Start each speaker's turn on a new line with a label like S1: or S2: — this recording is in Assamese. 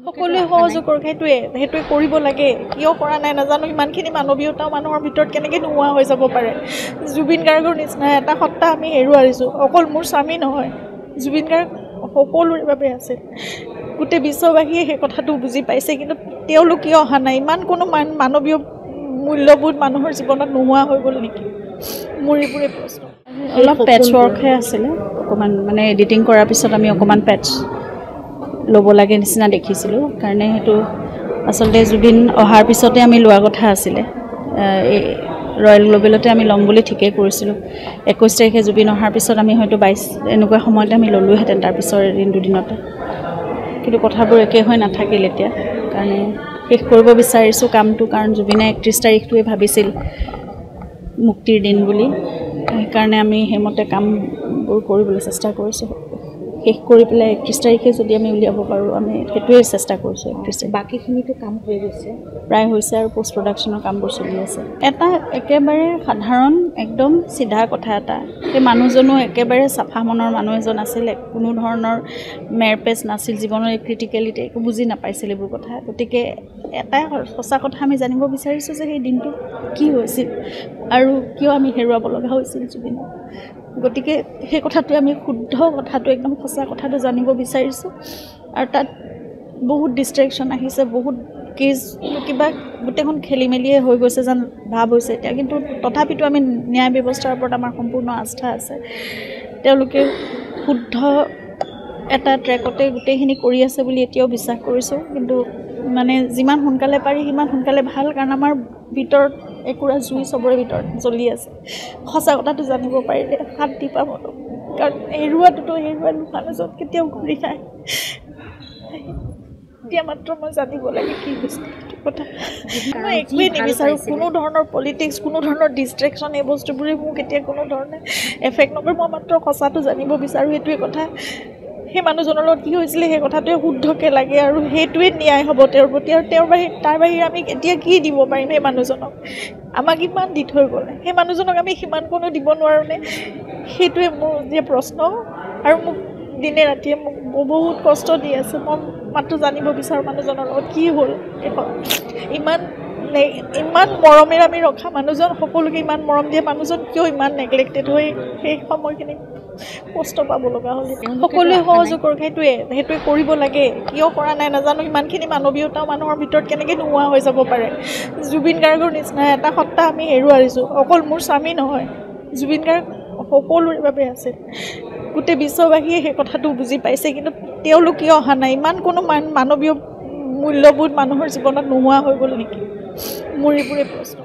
S1: সকলোৱে সহযোগ কৰক সেইটোৱে কৰিব লাগে কিয় কৰা নাই নাজানো ইমানখিনি মানৱীয়তাও মানুহৰ ভিতৰত কেনেকৈ নোহোৱা হৈ যাব পাৰে জুবিন গাৰ্গৰ নিচিনা এটা সত্তা আমি হেৰুৱাইছোঁ অকল মোৰ স্বামী নহয় জুবিন গাৰ্গ সকলোৰে বাবে আছিল গোটেই বিশ্ববাসীয়ে সেই কথাটো বুজি পাইছে কিন্তু তেওঁলোক কিয় অহা নাই ইমান কোনো মানৱীয় মূল্যবোধ মানুহৰ জীৱনত নোহোৱা হৈ গ'ল নেকি মোৰ এইবোৰে প্ৰশ্ন
S2: অলপ পেটচ ৱৰ্কহে আছিলে অকণমান মানে এডিটিং কৰাৰ পিছত আমি অকণমান পেটচ ল'ব লাগে নিচিনা দেখিছিলোঁ কাৰণে সেইটো আচলতে জুবিন অহাৰ পিছতে আমি লোৱা কথা আছিলে এই ৰয়েল গ্ল'বেলতে আমি ল'ম বুলি ঠিকেই কৰিছিলোঁ 21 তাৰিখে জুবিন অহাৰ পিছত আমি হয়তো 22 এনেকুৱা সময়তে আমি ল'লোহেঁতেন তাৰপিছৰ এদিন দুদিনতে কিন্তু কথাবোৰ একে হৈ নাথাকিল এতিয়া কাৰণে শেষ কৰিব বিচাৰিছোঁ কামটো কাৰণ জুবিনে 31 তাৰিখটোৱে ভাবিছিল মুক্তিৰ দিন বুলি সেইকাৰণে আমি সেইমতে কামবোৰ কৰিবলৈ চেষ্টা কৰিছোঁ শেষ কৰি পেলাই 31 তাৰিখে যদি আমি উলিয়াব পাৰোঁ আমি সেইটোৱে চেষ্টা কৰিছোঁ 31
S1: বাকীখিনিতো কাম হৈ গৈছে
S2: প্ৰায় হৈছে আৰু পোষ্ট প্ৰডাকশ্যনৰ কামবোৰ চলি আছে এটা একেবাৰে সাধাৰণ একদম চিধা কথা এটা সেই মানুহজনো একেবাৰে চাফা মনৰ মানুহ এজন আছিলে কোনো ধৰণৰ মেৰপেচ নাছিল জীৱনৰ ক্ৰিটিকেলিটি একো বুজি নাপাইছিল এইবোৰ কথা গতিকে এটাই সঁচা কথা আমি জানিব বিচাৰিছোঁ যে সেই দিনটো কি হৈছিল আৰু কিয় আমি হেৰুৱাব লগা হৈছিল জুবিনক গতিকে সেই কথাটোৱে আমি শুদ্ধ কথাটো একদম সঁচা কথাটো জানিব বিচাৰিছোঁ আৰু তাত বহুত ডিষ্ট্ৰেকশ্যন আহিছে বহুত কেছ কিবা গোটেইখন খেলি মেলিয়ে হৈ গৈছে যেন ভাৱ হৈছে এতিয়া কিন্তু তথাপিতো আমি ন্যায় ব্যৱস্থাৰ ওপৰত আমাৰ সম্পূৰ্ণ আস্থা আছে তেওঁলোকে শুদ্ধ এটা ট্ৰেকতে গোটেইখিনি কৰি আছে বুলি এতিয়াও বিশ্বাস কৰিছোঁ কিন্তু মানে যিমান সোনকালে পাৰি সিমান সোনকালে ভাল কাৰণ আমাৰ ভিতৰত একুৰা জুই চবৰে ভিতৰত জ্বলি আছে সঁচা কথাটো জানিব পাৰিলে শান্তি পাব কাৰণ হেৰুৱাটোতো মানুহজন কেতিয়াও ঘূৰি নাহে এতিয়া মাত্ৰ মই জানিব লাগে কি হৈছে সেইটো কথা মই একোৱেই নিবিচাৰোঁ কোনো ধৰণৰ পলিটিক্স কোনো ধৰণৰ ডিষ্ট্ৰেকশ্যন এই বস্তুবোৰে মোক এতিয়া কোনো ধৰণে এফেক্ট নকৰে মই মাত্ৰ সঁচাটো জানিব বিচাৰোঁ সেইটোৱে কথা সেই মানুহজনৰ লগত কি হৈছিলে সেই কথাটোৱে শুদ্ধকৈ লাগে আৰু সেইটোৱে ন্যায় হ'ব তেওঁৰ প্ৰতি আৰু তাৰ বাহিৰে আমি এতিয়া কি দিব পাৰিম সেই মানুহজনক আমাক ইমান দি থৈ গ'লে সেই মানুহজনক আমি সিমান কোনো দিব নোৱাৰোঁনে সেইটোৱে মোৰ যে প্ৰশ্ন আৰু মোক দিনে ৰাতিয়ে মোক বহুত কষ্ট দি আছে মই মাত্ৰ জানিব বিচাৰোঁ মানুহজনৰ লগত কি হ'ল ইমান মৰমেৰে আমি ৰখা মানুহজন সকলোকে ইমান মৰম দিয়ে মানুহজন কিয় ইমান নেগলেক্টেড হৈ সেই সময়খিনি কষ্ট পাব লগা হ'ল সকলোৱে সহযোগ কৰক সেইটোৱে কৰিব লাগে কিয় কৰা নাই নাজানো ইমানখিনি মানৱীয়তাও মানুহৰ ভিতৰত কেনেকৈ নোহোৱা হৈ যাব পাৰে জুবিন গাৰ্গৰ নিচিনা এটা সত্তা আমি হেৰুৱাইছোঁ অকল মোৰ স্বামী নহয় জুবিন গাৰ্গ সকলোৰে বাবে আছিল গোটেই বিশ্ববাসীয়ে সেই কথাটো বুজি পাইছে কিন্তু তেওঁলোক কিয় অহা নাই ইমান কোনো মানৱীয় মূল্যবোধ মানুহৰ জীৱনত নোহোৱা হৈ গ'ল নেকি মোৰ এইবোৰে প্ৰশ্ন